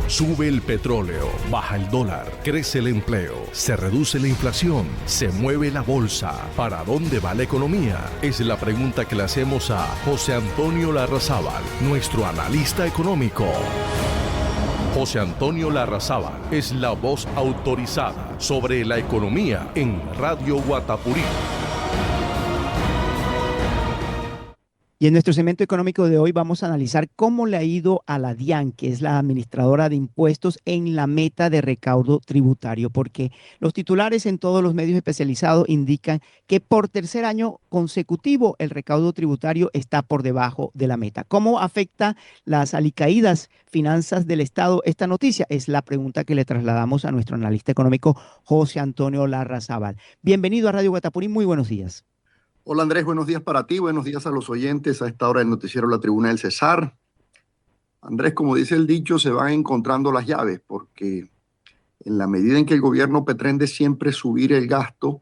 Sube el petróleo, baja el dólar, crece el empleo, se reduce la inflación, se mueve la bolsa. ¿Para dónde va la economía? Es la pregunta que le hacemos a José Antonio Larrazábal, nuestro analista económico. José Antonio Larrazábal es la voz autorizada sobre la economía en Radio Guatapurí. Y en nuestro segmento económico de hoy vamos a analizar cómo le ha ido a la DIAN, que es la administradora de impuestos, en la meta de recaudo tributario, porque los titulares en todos los medios especializados indican que por tercer año consecutivo el recaudo tributario está por debajo de la meta. ¿Cómo afecta las alicaídas finanzas del Estado esta noticia? Es la pregunta que le trasladamos a nuestro analista económico José Antonio Larrazábal. Bienvenido a Radio Guatapurí, muy buenos días. Hola Andrés, buenos días para ti, buenos días a los oyentes a esta hora del noticiero La Tribuna del Cesar. Andrés, como dice el dicho, se van encontrando las llaves, porque en la medida en que el gobierno pretende siempre subir el gasto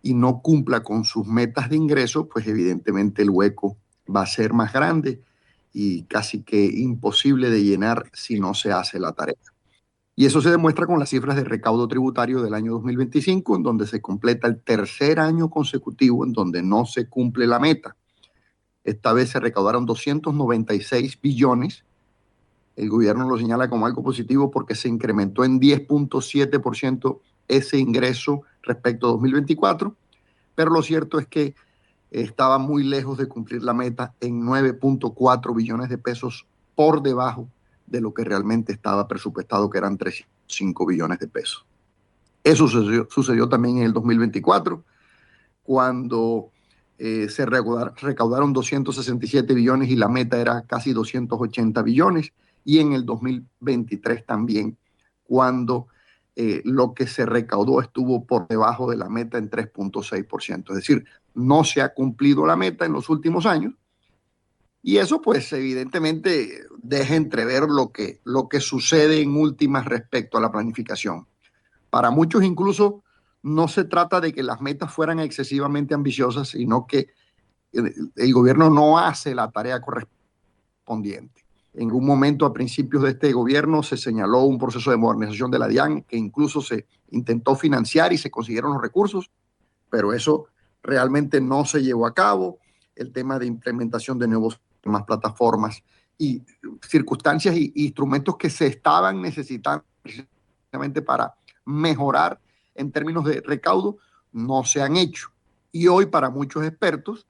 y no cumpla con sus metas de ingreso, pues evidentemente el hueco va a ser más grande y casi que imposible de llenar si no se hace la tarea. Y eso se demuestra con las cifras de recaudo tributario del año 2025, en donde se completa el tercer año consecutivo en donde no se cumple la meta. Esta vez se recaudaron 296 billones. El gobierno lo señala como algo positivo porque se incrementó en 10.7% ese ingreso respecto a 2024, pero lo cierto es que estaba muy lejos de cumplir la meta en 9.4 billones de pesos por debajo de lo que realmente estaba presupuestado, que eran 305 billones de pesos. Eso sucedió también en el 2024, cuando se recaudaron 267 billones y la meta era casi 280 billones, y en el 2023 también, cuando lo que se recaudó estuvo por debajo de la meta en 3.6%. Es decir, no se ha cumplido la meta en los últimos años. Y eso, pues, evidentemente deja entrever lo que sucede en últimas respecto a la planificación. Para muchos, incluso, no se trata de que las metas fueran excesivamente ambiciosas, sino que el gobierno no hace la tarea correspondiente. En un momento, a principios de este gobierno, se señaló un proceso de modernización de la DIAN que incluso se intentó financiar y se consiguieron los recursos, pero eso realmente no se llevó a cabo. El tema de implementación de nuevos más plataformas y circunstancias e instrumentos que se estaban necesitando precisamente para mejorar en términos de recaudo no se han hecho. Y hoy para muchos expertos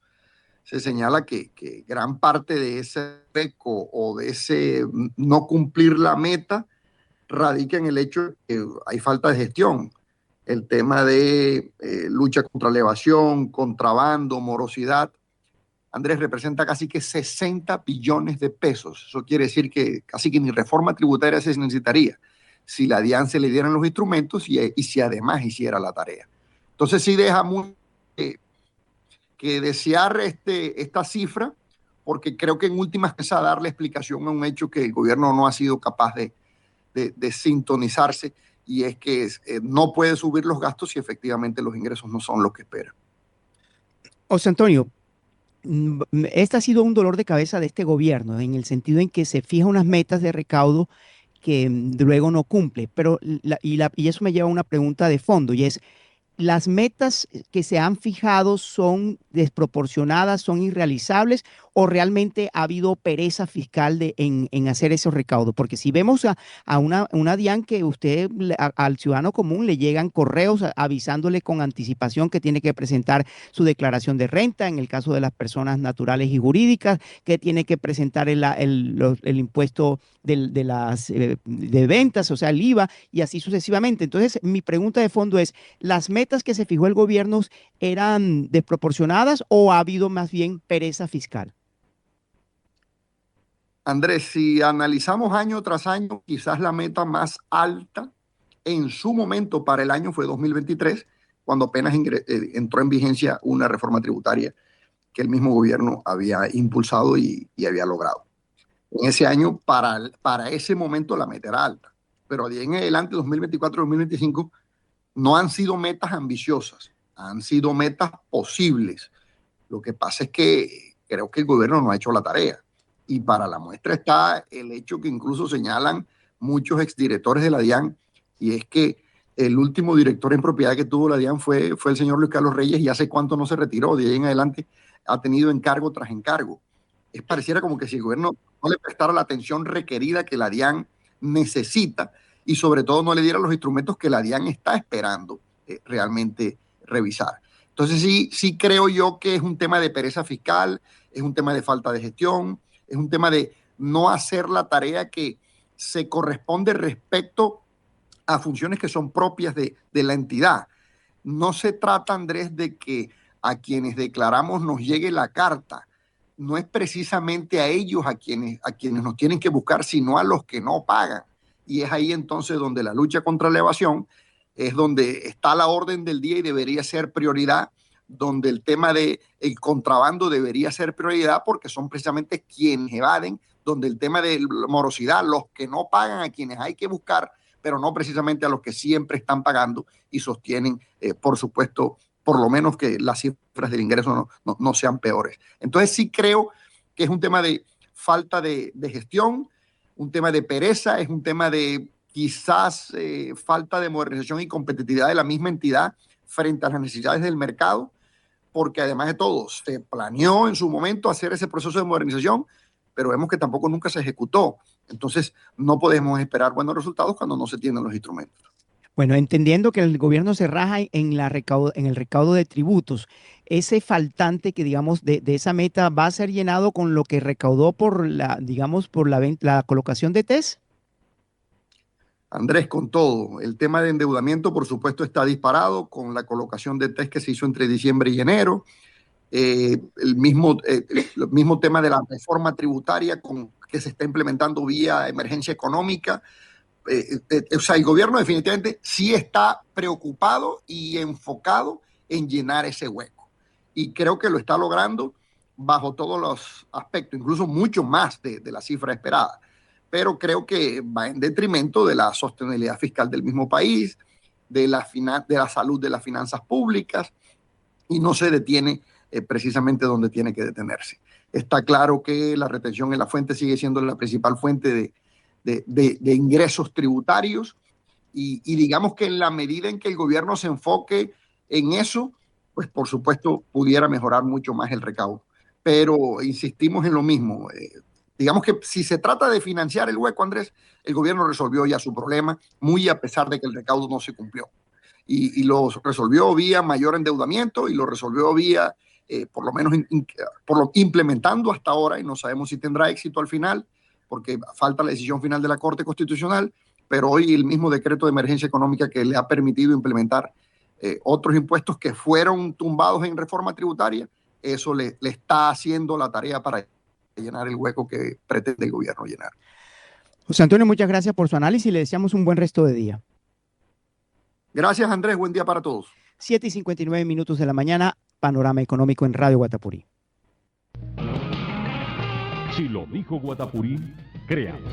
se señala que gran parte de ese hueco o de ese no cumplir la meta radica en el hecho de que hay falta de gestión. El tema de lucha contra la evasión, contrabando, morosidad, Andrés, representa casi que 60 billones de pesos. Eso quiere decir que casi que ni reforma tributaria se necesitaría si la DIAN se le dieran los instrumentos y si además hiciera la tarea. Entonces sí deja mucho que desear esta cifra, porque creo que en últimas es a darle explicación a un hecho que el gobierno no ha sido capaz de sintonizarse, y es que no puede subir los gastos si efectivamente los ingresos no son los que espera. José Antonio, este ha sido un dolor de cabeza de este gobierno, en el sentido en que se fija unas metas de recaudo que luego no cumple. Pero y eso me lleva a una pregunta de fondo, y es: ¿las metas que se han fijado son desproporcionadas, son irrealizables, o realmente ha habido pereza fiscal en hacer esos recaudos? Porque si vemos a una DIAN que al ciudadano común le llegan correos avisándole con anticipación que tiene que presentar su declaración de renta, en el caso de las personas naturales y jurídicas, que tiene que presentar el impuesto de ventas, o sea, el IVA, y así sucesivamente. Entonces, mi pregunta de fondo es: ¿las metas que se fijó el gobierno eran desproporcionadas o ha habido más bien pereza fiscal? Andrés, si analizamos año tras año, quizás la meta más alta en su momento para el año fue 2023, cuando apenas entró en vigencia una reforma tributaria que el mismo gobierno había impulsado y había logrado. En ese año, para ese momento, la meta era alta, pero de ahí en adelante, 2024-2025, no han sido metas ambiciosas, han sido metas posibles. Lo que pasa es que creo que el gobierno no ha hecho la tarea. Y para la muestra está el hecho que incluso señalan muchos exdirectores de la DIAN, y es que el último director en propiedad que tuvo la DIAN fue el señor Luis Carlos Reyes, y hace cuánto no se retiró. De ahí en adelante ha tenido encargo tras encargo. Pareciera como que si el gobierno no le prestara la atención requerida que la DIAN necesita, y sobre todo no le diera los instrumentos que la DIAN está esperando realmente revisar. Entonces sí creo yo que es un tema de pereza fiscal, es un tema de falta de gestión, es un tema de no hacer la tarea que se corresponde respecto a funciones que son propias de la entidad. No se trata, Andrés, de que a quienes declaramos nos llegue la carta. No es precisamente a ellos a quienes nos tienen que buscar, sino a los que no pagan. Y es ahí entonces donde la lucha contra la evasión es donde está la orden del día y debería ser prioridad, donde el tema del contrabando debería ser prioridad, porque son precisamente quienes evaden, donde el tema de la morosidad, los que no pagan, a quienes hay que buscar, pero no precisamente a los que siempre están pagando y sostienen, por supuesto, por lo menos que las cifras del ingreso no sean peores. Entonces sí creo que es un tema de falta de gestión, un tema de pereza, es un tema de quizás falta de modernización y competitividad de la misma entidad frente a las necesidades del mercado, porque además de todo, se planeó en su momento hacer ese proceso de modernización, pero vemos que tampoco nunca se ejecutó. Entonces, no podemos esperar buenos resultados cuando no se tienen los instrumentos. Bueno, entendiendo que el gobierno se raja en el recaudo de tributos, ese faltante que, digamos, de esa meta va a ser llenado con lo que recaudó por la colocación de test. Andrés, con todo, el tema de endeudamiento, por supuesto, está disparado con la colocación de test que se hizo entre diciembre y enero. El mismo tema de la reforma tributaria que se está implementando vía emergencia económica. O sea, el gobierno definitivamente sí está preocupado y enfocado en llenar ese hueco. Y creo que lo está logrando bajo todos los aspectos, incluso mucho más de la cifra esperada. Pero creo que va en detrimento de la sostenibilidad fiscal del mismo país, de la salud de las finanzas públicas, y no se detiene precisamente donde tiene que detenerse. Está claro que la retención en la fuente sigue siendo la principal fuente de ingresos tributarios, y digamos que en la medida en que el gobierno se enfoque en eso, pues por supuesto pudiera mejorar mucho más el recaudo. Pero insistimos en lo mismo. Digamos que si se trata de financiar el hueco, Andrés, el gobierno resolvió ya su problema, muy a pesar de que el recaudo no se cumplió. Y lo resolvió vía mayor endeudamiento, y lo resolvió vía, por lo menos, implementando hasta ahora, y no sabemos si tendrá éxito al final, porque falta la decisión final de la Corte Constitucional, pero hoy el mismo decreto de emergencia económica que le ha permitido implementar otros impuestos que fueron tumbados en reforma tributaria, eso le está haciendo la tarea para llenar el hueco que pretende el gobierno llenar. José Antonio, muchas gracias por su análisis y le deseamos un buen resto de día. Gracias, Andrés. Buen día para todos. 7:59 de la mañana, Panorama Económico en Radio Guatapurí. Si lo dijo Guatapurí, créalo.